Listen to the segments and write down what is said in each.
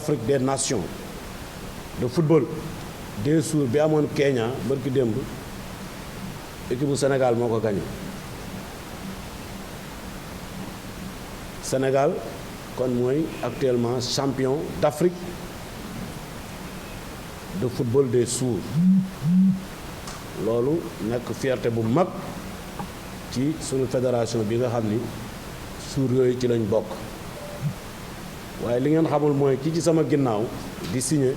d'Afrique des Nations de football des sourds bi amoon Kenya bërki démb équipe bu Sénégal moo ko gagné Sénégal kon mooy actuellement champion d'Afrique de football des sourds loolu nekk fierté bu mag ci sunu fédération bi nga xam ni sourds yooyu ci lañ bokk waaye li ngeen xamul mooy ki ci sama ginnaaw di signé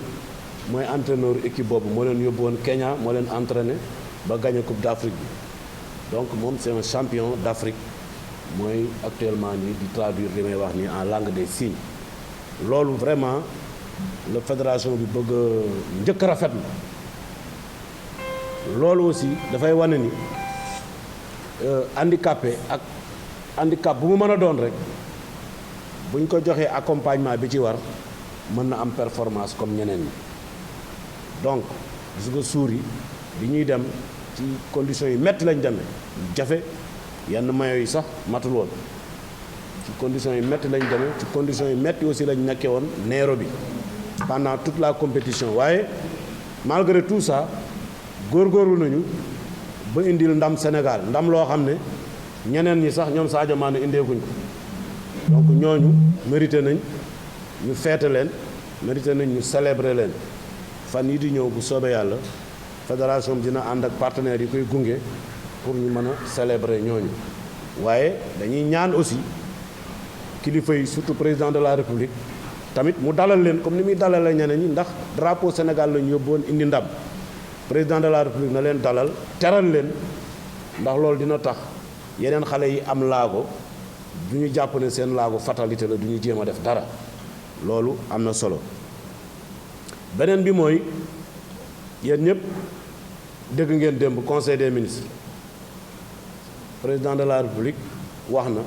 mooy entraîneur équipe boobu moo leen yóbbu woon Kenya moo leen entraîné ba gagné coupe d'Afrique bi donc moom c'est un champion d'Afrique mooy actuellement nii di traduire li may wax nii en langue des signes loolu vraiment la fédération bi bëgg njëkk a rafetlu loolu aussi dafay wane ni handicapé ak handicap bu mu mën a doon rek buñ ko joxee accompagnement bi ci war mën na am performance comme ñeneen ñi donc gis nga suur yi bi ñuy dem ci conditions yi métti lañ demee jafe yenn maillot yi sax matul woon ci conditions yi métti lañ demee ci conditions yi métti aussi lañ nekkee woon Nairobi pendant toute la compétition waaye malgré tout ça góorgóorlu nañu ba indil ndam Sénégal ndam loo xam ne ñeneen ñi sax ñoom Sadio Mané indeekuñ ko donc ñooñu mérité nañ ñu feete leen mérité nañ ñu célébrer leen fan yi di ñëw bu soobee yàlla fédération bi dina ànd ak partenaires yi koy gunge pour ñu mën a célébrer ñooñu waaye dañuy ñaan aussi kilifa yi surtout président de la république tamit mu dalal leen comme ni muy dalalee ñeneen ñi ndax drapeau Sénégal lañu yóbbuwoon indi ndam président de la république na leen dalal teral leen ndax loolu dina tax yeneen xale yi am laago du ñu jàpp ne seen laago fatalité la du ñu jéem a def dara loolu am na solo beneen bi mooy yéen ñëpp dégg ngeen démb conseil des ministres président de la république wax na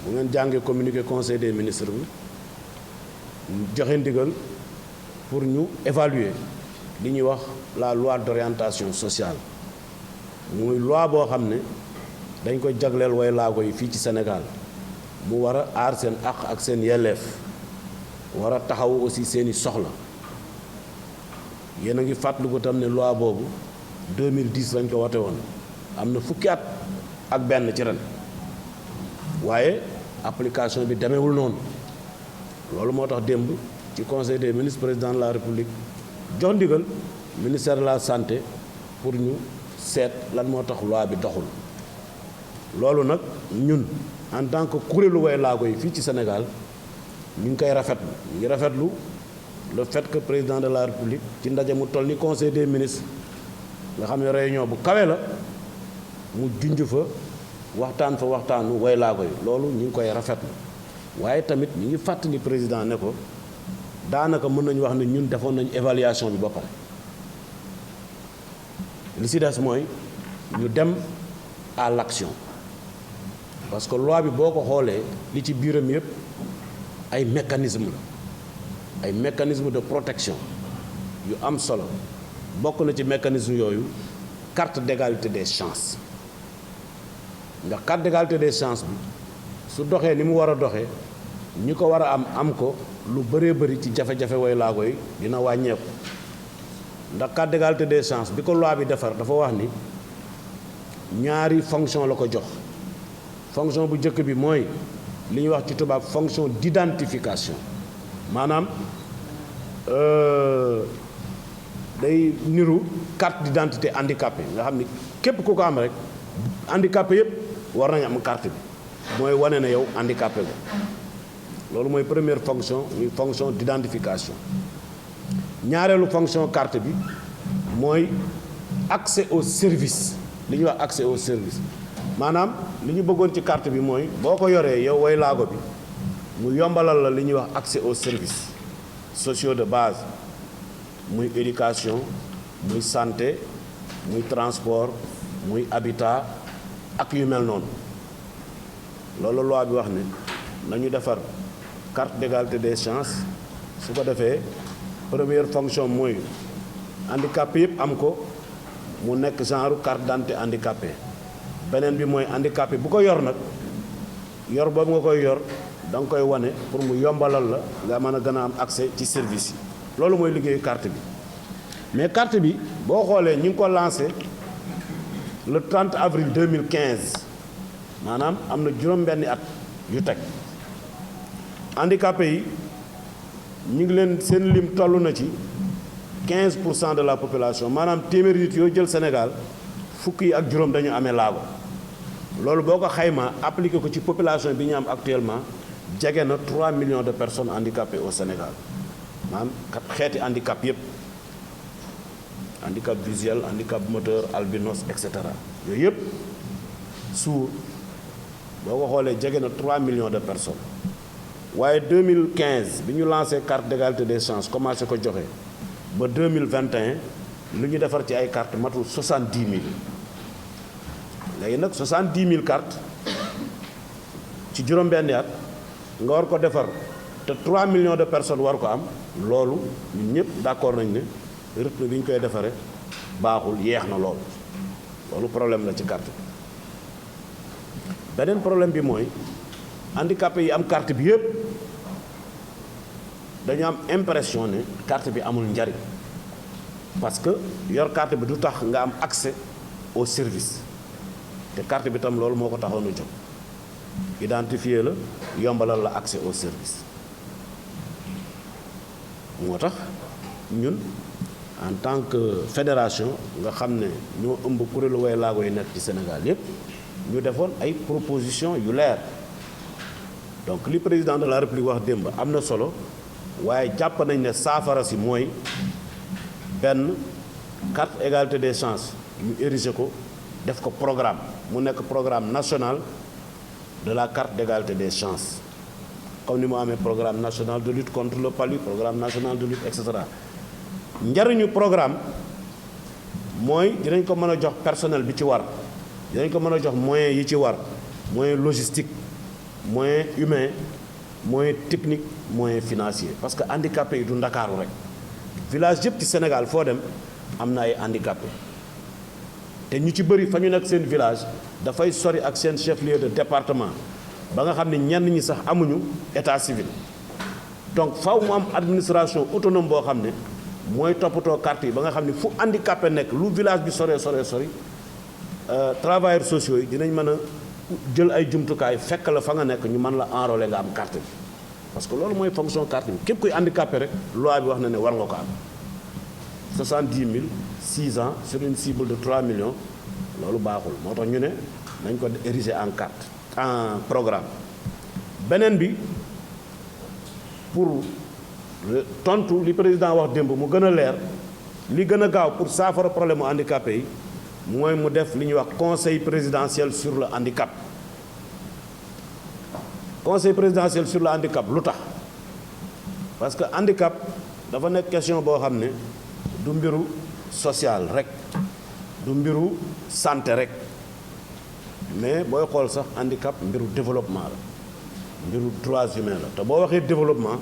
bu ngeen jàngee communiqué conseil des ministres bi joxe ndigal pour ñu évaluer li ñuy wax la loi d'orientation sociale muy loi boo xam ne dañ ko jagleel way laago yi fii ci Sénégal mu war a aar seen àq ak seen yelleef war a taxaw aussi seeni soxla yéen a ngi fàttaliku tam ne loi boobu 2010 lañ ko wote woon am na fukki at ak benn ci ren waaye application bi demeewul noonu loolu moo tax démb ci conseil des ministres président de la république jox ndigal ministère de la santé pour ñu seet lan moo tax loi bi doxul loolu nag ñun en tant que kuréelu way laago yi fii ci Sénégal ñu ngi koy rafetlu ñu ngi rafetlu le fait que président de la république ci ndaje mu toll ni conseil des ministres nga xam ne réunion bu kawe la mu junj fa waxtaan fa waxtaanu way laago yi loolu ñu ngi koy rafetlu waaye tamit ñu ngi fàttali président ne ko daanaka mën nañu wax ne ñun defoon nañu évaluation bi ba pare li ci des mooy ñu dem à l'action parce que loi bi boo ko xoolee li ci biiram yëpp ay mécanisme la ay mécanisme de protection yu am solo bokk na ci mécanisme yooyu carte d'égalité des chances ndax carte d'égalité des chances bi su doxee ni mu war a doxee ñi ko war a am ko lu bëree bëri ci jafe-jafe way laago yi dina wàññeeku ndax carte d'égalité des chances bi ko loi bi defar dafa wax ni ñaari fonction la ko jox fonction bu njëkk bi mooy li ñuy wax ci tubaab fonction d'identification maanaam day niru carte d'identité handicapé nga xam ni képp ku ko am rek handicapé yëpp war nañu am carte bi mooy wane na yow handicapé ko loolu mooy première fonction muy fonction d'identification ñaareelu fonction carte bi mooy accès au service li ñuy wax accès au service maanaam li ñu bëggoon ci carte bi mooy boo ko yoree yow way laago bi mu yombalal la li ñuy wax accès aux services sociaux de base muy éducation muy santé muy transport muy habitat ak yu mel noonu loolu loi bi wax ne nañu defar carte d'égalité des chances su ko defee première fonction mooy handicapé yëpp am ko mu nekk genre carte d'identité handicapé beneen bi mooy handicapé bu ko yor nag yor boobu nga koy yor da nga koy wane pour mu yombalal la nga mën a gën a am accès ci service yi loolu mooy liggéeyu carte bi mais carte bi boo xoolee ñi ngi ko lancé le 30 avril 2015 maanaam am na juróom-benni at yu teg handicapé yi ñu ngi leen seen lim toll na ci 15% de la population maanaam téeméeri nit yoo jël Sénégal fukk yi ak juróom dañu amee laago loolu boo ko xaymaa appliqué ko ci population bi ñu am actuellement jege na 3 millions de personnes handicapées au Sénégal maanaam xeeti handicap yépp handicap visuel handicap moteur albinos et cetera yooyu yëpp sourd boo ko xoolee jege na 3 millions de personnes waaye 2015 bi ñu lancé carte d'égalité des chances commencé ko joxe ba 2021 lu ñu defar ci ay cartes matul 70 000 léegi nag 70 000 cartes ci juróom-benni at nga war ko defar te 3 millions de personnes war ko am loolu ñun ñëpp d'accord nañ ne rythme bi ñu koy defaree baaxul yeex na loolu problème la ci carte bi beneen problème bi mooy handicapé yi am carte bi yëpp dañu am impression ne carte bi amul njariñ parce que yor carte bi du tax nga am accès au service te carte bi tam loolu moo ko taxoon a jóg identifier la yombalal la accès au service moo tax ñun en tant que fédération nga xam ne ñoo ëmb kuréelu way laago yi nekk ci Sénégal yépp ñu defoon ay proposition yu leer donc li président de la République wax démb am na solo waaye jàpp nañ ne saafara si mooy benn carte égalité des chances ñu érigé ko def ko programme mu nekk programme national de la carte d'égalité des chances comme ni mu amee programme national de lutte contre le palu programme national de lutte et cetera njariñu programme mooy dinañ ko mën a jox personnel bi ci war dinañ ko mën a jox moyens yi ci war moyen logistique moyen humain moyen technique moyen financier parce que handicapé yi du Ndakaaru rek village yëpp ci Sénégal foo dem am na ay handicapé te ñu ci bëri fa ñu nekk seen village dafay sori ak seen chef-lieu de département ba nga xam ne ñenn ñi sax amuñu état civil donc faw mu am administration autonome boo xam ne mooy toppatoo carte yi ba nga xam ne fu handicapé nekk lu village bi sori travailleurs sociaux yi dinañ mën a jël ay jumtukaay fekk la fa nga nekk ñu mën la enrôler nga am carte bi parce que loolu mooy fonction carte bi képp kuy handicapé rek loi bi wax na ne war nga ko am 70 000 6 ans sur une cible de 3 millions loolu baaxul moo tax ñu ne nañ ko ériger en carte en programme beneen bi pour tontu li président wax démb mu gën a leer li gën a gaaw pour saafara problème mu handicapé yi mooy mu def li ñuy wax conseil présidentiel sur le handicap conseil présidentiel sur le handicap lu tax parce que handicap dafa nekk question boo xam ne du mbiru social rek du mbiru santé rek mais booy xool sax handicap mbiru développement la mbiru droits humains la te boo waxee développement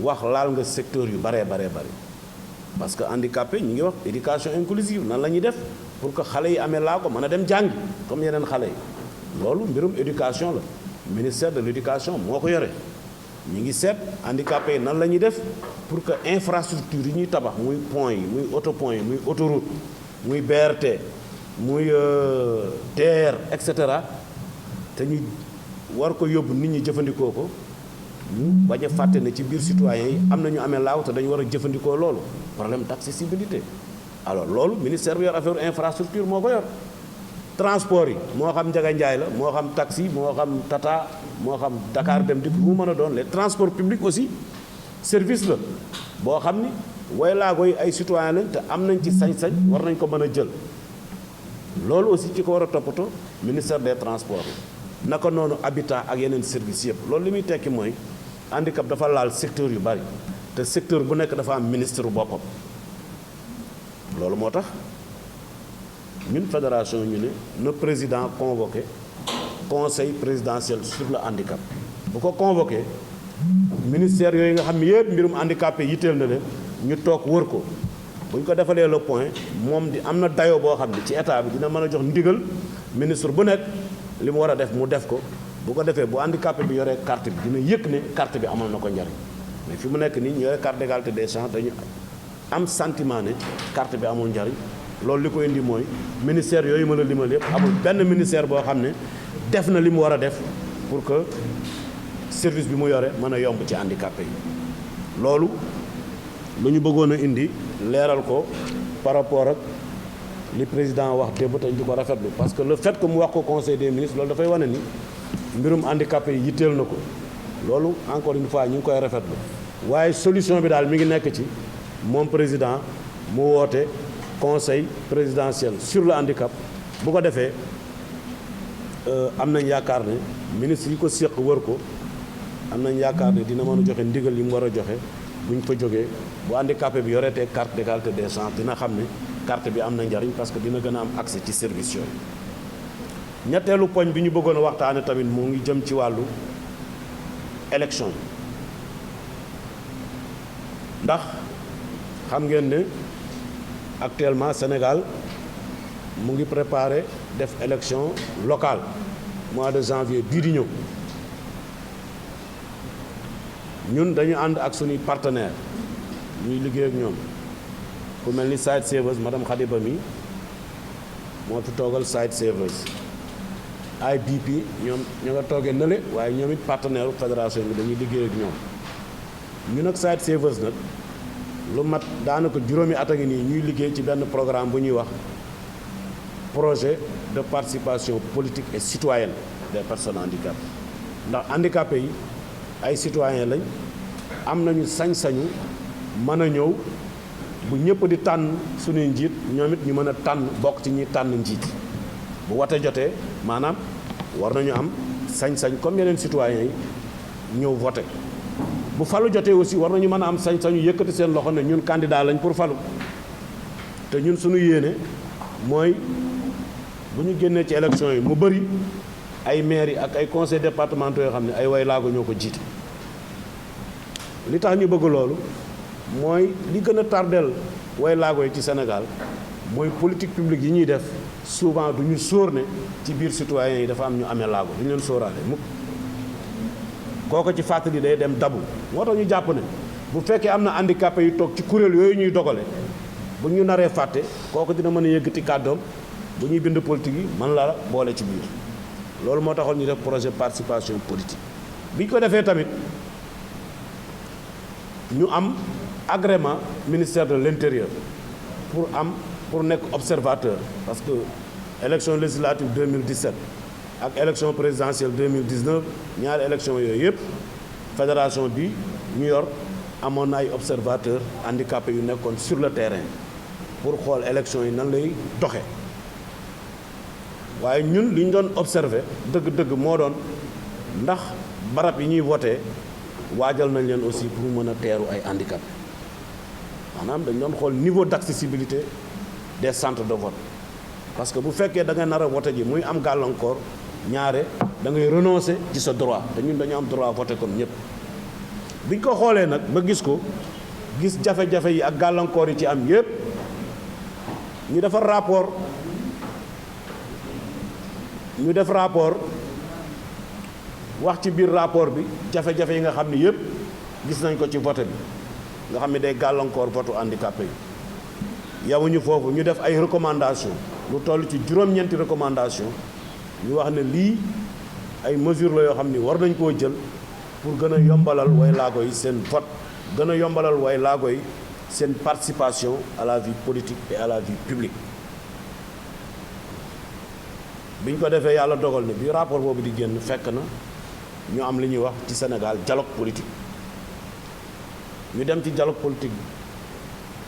wax laal nga secteur yu baree bari parce que handicapé ñu ngi wax éducation inclusive nan la ñuy def pour que xale yi amee laa ko mën a dem jàngi comme yeneen xale yi loolu mbirum éducation la ministère de l'éducation moo ko yore ñu ngi seet handicapé yi nan la ñuy def pour que infrastructure yi ñuy tabax muy pont yi muy autopont yi muy autoroute muy BRT muy TER et cetera te ñu war ko yóbbu nit ñi jëfandikoo ko ñu bañ a fàtte ne ci biir citoyens yi am na ñu amee laaw te dañu war a jëfandikoo loolu problème d'accessibilité alors loolu ministère bi yor affaire infrastructure moo ko yor transport yi moo xam Njaga Njaay la moo xam taxi moo xam Tata moo xam Dakar Dem Dikk bu mu mën a doon les transports publics aussi service la boo xam ni way laago yi ay citoyen lañ te am nañ ci sañ-sañ war nañ ko mën a jël loolu aussi ci ko war a toppatoo ministère des transports la naka noonu habitat ak yeneen service yëpp loolu li muy tekki mooy handicap dafa laal secteur yu bari te secteur bu nekk dafa am ministre boppam loolu moo tax ñun fédération ñu ne na président convoqué conseil présidentiel sur le handicap bu ko convoqué ministère yooyu nga xam ne yëpp mbirum handicapé yitteel na leen ñu toog wër ko bu ñu ko defalee le point moom di am na dayoo boo xam ne ci état bi dina mën a jox ndigal ministre bu nekk li mu war a def mu def ko bu ko defee bu handicapé bi yoree carte bi dina yëg ne carte bi amal na ko njariñ mais fi mu nekk nii ñu yore carte d'égalité des chances dañu am sentiment ne carte bi amul njariñ loolu li ko indi mooy ministère yooyu ma la limal yëpp amul benn ministère boo xam ne def na li mu war a def pour que service bi mu yore mën a yomb ci handicapé yi loolu lu ñu bëggoon a indi leeral ko par rapport ak li président wax démb te ñu di ko rafetlu parce que le fait que mu wax ko conseil des ministres loolu dafay wane ni mbirum handicapé yi yitteel na ko loolu encore une fois ñu ngi koy rafetlu waaye solution bi daal mi ngi nekk ci moom président mu woote conseil présidentiel sur le handicap bu ko defee am nañ yaakaar ne ministre yi ko séq wër ko am nañ yaakaar ne dina mën a joxe ndigal yi mu war a joxe bu ñu fa jógee bu handicapé bi yoreetee carte d'égalité des chances dina xam ne carte bi am na njariñ parce que dina gën a am accès ci service yooyu. ñetteelu poñ bi ñu bëggoon a waxtaane tamit mu ngi jëm ci wàllu élection yi ndax xam ngeen ne actuellement Sénégal mu ngi préparé def élection locale mois de janvier bii di ñëw ñun dañu ànd ak suñuy partenaire ñuy liggéey ak ñoom ku mel ni Site Savers madame Khadiba mi moo fi toogal Site Savers IBP ñoom ña nga toogee nële waaye ñoom it partenaire fédération bi dañuy liggéey ak ñoom ñun ak Site Savers nag lu mat daanaka juróomi at a ngi nii ñuy liggéey ci benn programme bu ñuy wax projet de participation politique et citoyenne des personnes handicapées ndax handicapés yi ay citoyens lañ am nañu sañ-sañu mën a ñëw bu ñëpp di tànn suñuy njiit ñoom it ñu mën a tànn bokk ci ñi tànn njiit bu wote jotee maanaam war nañu am sañ-sañ comme yeneen citoyens yi ñëw voté bu falu jotee aussi war nañu mën a am sañ-sañu yëkkati seen loxo ne ñun candidat lañ pour falu te ñun suñu yéene mooy bu ñu génnee ci élection yi mu bëri ay maires yi ak ay conseils départementaux yoo xam ne ay way laago ñoo ko jiite li tax ñu bëgg loolu mooy li gën a tardeel way laago yi ci Sénégal mooy politique publique yi ñuy def souvent du ñu sóor ne ci biir citoyens yi dafa am ñu amee laago du ñu leen sóoraale mukk kooko ci fàttali day dem dabu moo tax ñu jàpp ne bu fekkee am na handicapé yu toog ci kuréel yooyu ñuy dogale bu ñu naree fàtte kooku dina mën a yëkkati kàddoom bu ñuy bind politique yi mën la boole ci biir loolu moo taxoon ñu def projet participation politique bi ñu ko defee tamit ñu am agrément ministère de l'intérieur pour nekk observateur parce que élection législative 2017 ak élection présidentielle 2019 ñaari élection yooyu yëpp fédération bi ñu yor amoon na ay observateurs handicapés yu nekkoon sur le terrain pour xool élection yi nan lay doxe waaye ñun li ñu doon observé dëgg-dëgg moo doon ndax barab yi ñuy voté waajal nañ leen aussi pour mën a teeru ay handicapés maanaam dañ doon xool niveau d'accessibilité des centres de vote parce que bu fekkee da nga nar a voté ji muy am gàllankoor ñaare da ngay renoncer ci sa droit te ñun dañu am droit voté comme ñëpp biñ ko xoolee nag ba gis ko gis jafe-jafe yi ak gàllankoor yi ci am yëpp ñu defar rapport ñu def rapport wax ci biir rapport bi jafe-jafe yi nga xam ne yëpp gis nañ ko ci vote bi nga xam ne day gàllankoor votu handicapé yi yamuñu foofu ñu def ay recommandation lu toll ci juróom-ñeenti recommandation ñu wax ne lii ay mesures la yoo xam ni war nañ koo jël pour gën a yombalal way laago yi seen vote gën a yombalal way laago yi seen participation à la vie politique et à la vie publique biñ ko defee yàlla dogal ne bi rapport boobu di génn fekk na ñu am li ñuy wax ci Sénégal dialogue politique ñu dem ci dialogue politique bi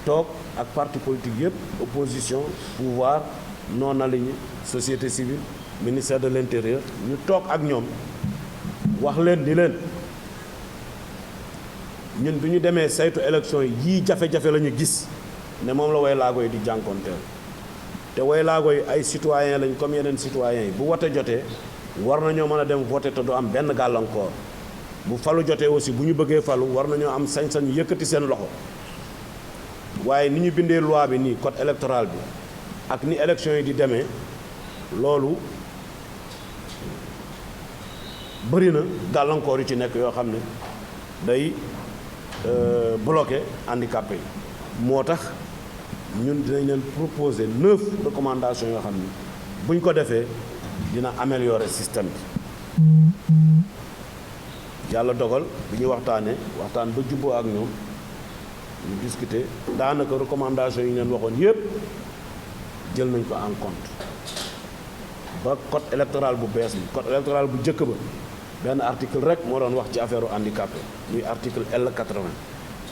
toog ak parti politique yëpp opposition pouvoir non aligné société civile ministère de l'intérieur ñu toog ak ñoom wax leen di leen ñun bi ñu demee saytu élection yi yii jafe-jafe la ñu gis ne moom la way laago yi di jànkoonteel te way laago yi ay citoyen lañ comme yeneen citoyens yi bu wote jotee war nañoo mën a dem voter te du am benn gàllankoor bu falu jotee aussi bu ñu bëggee falu war nañoo am sañ-sañ yëkkati seen loxo waaye ni ñu bindee loi bi nii code électoral bi ak ni élection yi di demee loolu bëri na gàllankoor yu ci nekk yoo xam ne day bloqué handicapé yi moo tax ñun dinañ leen proposer 9 recommandations yoo xam ne buñ ko defee dina améliorer système bi yàlla dogal bi ñuy waxtaan ba jubboo ak ñoom ñu discuter daanaka recommandation yi ñu leen waxoon yépp jël nañ ko en compte ba code électoral bu bees bi code électoral bu njëkk ba benn article rek moo doon wax ci affaire handicapé muy article L80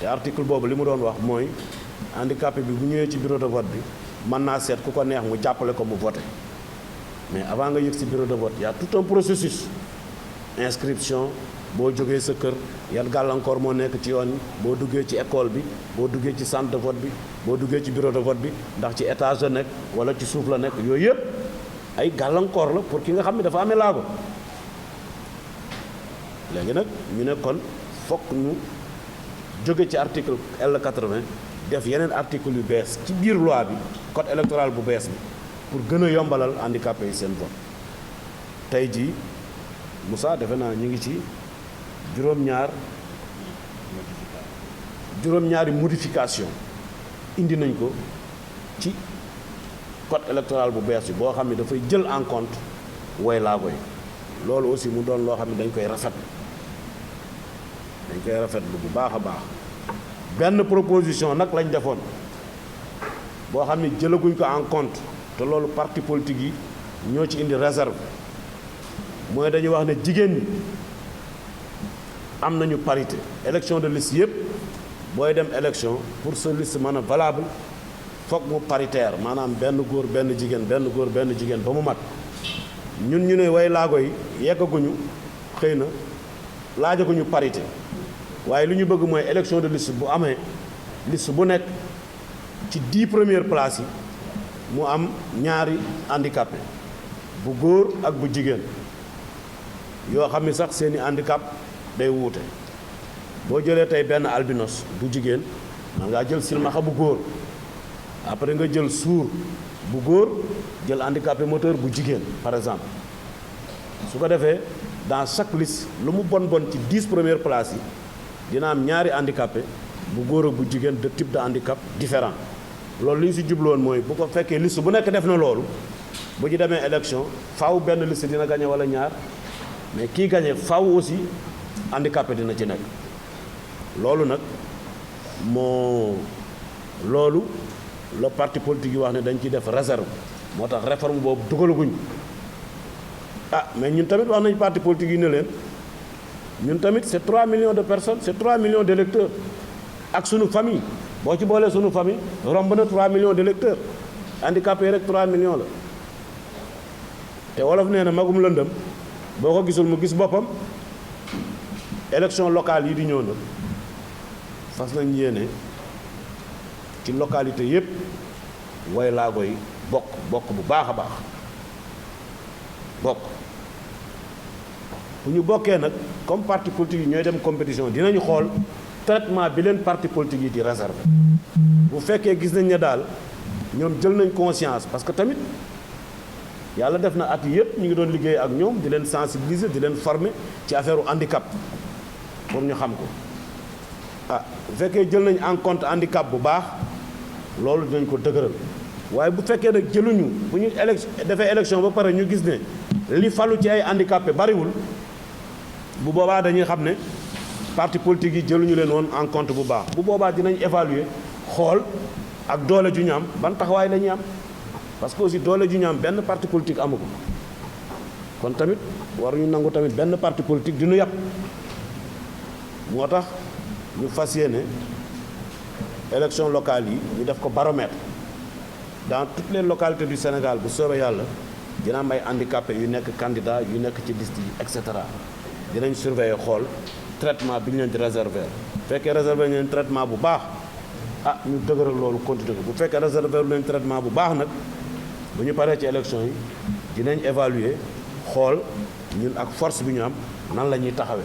te article boobu li mu doon wax mooy handicapé bi bu ñëwee ci bureau de vote bi mën naa seet ku ko neex mu jàppale ko mu voté mais avant nga yëg ci bureau de vote y a tout un processus inscription boo jógee sa kër yan gàllankoor moo nekk ci yoon yi boo duggee ci école bi boo duggee ci centre de vote bi boo duggee ci bureau de vote bi ndax ci étage la nekk wala ci suuf la nekk yooyu yëpp ay gàllankoor la pour ki nga xam ne dafa amee laago léegi nag ñu ne kon fokk ñu jóge ci article L80 def yeneen article yu bees ci biir loi bi code électoral bu bees bi pour gën a yombalal handicapé yi seen vote tey jii Moussa defe naa ñu ngi ci juróom-ñaari modification indi nañ ko ci code électoral bu bees bi boo xam ne dafay jël en compte woy laago yi loolu aussi mu doon loo xam ne dañ koy rafetlu bu baax a baax benn proposition nag lañ defoon boo xam ne jëlaguñ ko en compte te loolu parti politique yi ñoo ci indi réserve mooy dañuy wax ne jigéen ñi am nañu parité élection de liste yëpp booy dem élection pour sa liste mën a valable foog mu paritaire maanaam benn góor benn jigéen benn góor benn jigéen ba mu mat ñun ñu ne way laago yi yeggaguñu xëy na laajaguñu parité waaye li ñu bëgg mooy élection de liste bu amee liste bu nekk ci 10 premières places yi mu am ñaari handicapé bu góor ak bu jigéen yoo xam ni sax seeni handicap day wuute boo jëlee tey benn albinos bu jigéen man ngaa jël silmaxa bu góor après nga jël sourd bu góor jël handicapé moteur bu jigéen par exemple su ko defee dans chaque liste lu mu bon ci 10 premières places yi dina am ñaari handicapé bu góor ak bu jigéen de type de handicap différent loolu li ñu si jubloon mooy bu ko fekkee liste bu nekk def na loolu bu ñu demee élection faaw benn liste dina gagné wala ñaar mais kii gagné faaw aussi handicapé dina ci nekk loolu nag loolu la parti politique yi wax ne dañ ciy def réserve moo tax réforme boobu dugalaguñ mais ñun tamit wax nañ parti politique yi ne leen ñun tamit c'est 3 millions de personnes c'est 3 millions d'électeurs ak sunu famille boo ci boolee sunu famille romb na 3 millions d'électeurs handicapé rek 3 millions la te wolof nee na magum lëndëm boo ko gisul mu gis boppam élection locale yi di ñëw nag fas nañ yéene ci localité yépp way laago yi bokk bu baax a baax bokk bu ñu bokkee nag comme parti politique yi ñooy dem compétition dinañu xool traitement bi leen parti politique yi di réserver bu fekkee gis nañ ne daal ñoom jël nañ conscience parce que tamit yàlla def na at yëpp ñu ngi doon liggéey ak ñoom di leen sensibiliser di leen former ci affaire handicap pour ñu xam ko bu fekkee jël nañ en compte handicap bu baax loolu dinañ ko dëgëral waaye bu fekkee nag jëluñu bu ñu defee élection ba pare ñu gis ne li falu ci ay handicapé bariwul bu boobaa dañuy xam ne parti politique yi jëluñu leen woon en compte bu baax bu boobaa dinañ évaluer xool ak doole ju ñu am ban taxawaay la ñuy am parce que aussi doole ju ñu am benn parti politique amu ko kon tamit waruñu nangu tamit benn parti politique di ñu yàpp moo tax ñu fas yéene élection locale yi ñu def ko baromètre dans toutes les localités du Sénégal bu soobee yàlla dina am ay handicapés yu nekk candidat yu nekk ci liste yi et cetera dinañ surveiller xool traitement bi ñu leen di réserver fekkee réserver ñu leen traitement bu baax ñu dëgëral loolu continuer ko bu fekkee réserver lu leen traitement bu baax nag bu ñu paree ci élection yi dinañ évaluer xool ñun ak force bi ñu am nan la ñuy taxawee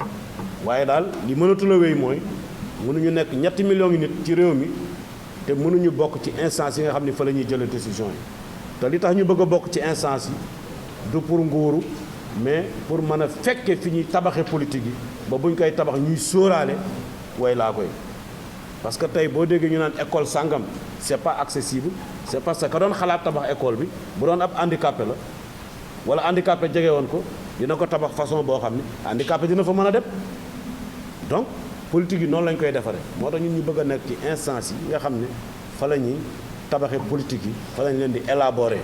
waaye daal li mënatul a wéy mooy mënuñu nekk 3 millions nit ci réew mi te mënuñu bokk ci instance yi nga xam ne fa la ñuy jëlee décision yi te li tax ñu bëgg a bokk ci instance yi du pour nguuru mais pour mën a fekke fi ñuy tabaxe politique yi ba buñ koy tabax ñuy sóoraale way laa koy parce que tey boo déggee ñu naan école sàngam c'est pas accessible c'est parce que ka doon xalaat tabax école bi bu doon ab handicapé la wala handicapé jege woon ko dina ko tabax façon boo xam ne handicapé dina fa mën a dem donc politique yi noonu lañ koy defaree moo tax ñun ñu bëgg a nekk ci instance yi nga xam ne fa la ñuy tabaxee politique yi fa lañ leen di élaborer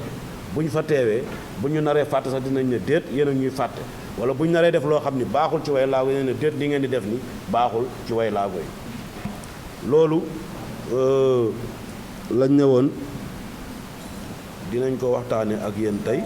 bu ñu fa teewee bu ñu naree fàtte sax dinañ ne déet yéen a ñuy fàtte wala bu ñu naree def loo xam ni baaxul ci way laago yi ne déet li ngeen di def ni baaxul ci way laago yi loolu lañ ne woon dinañ ko waxtaane ak yéen tey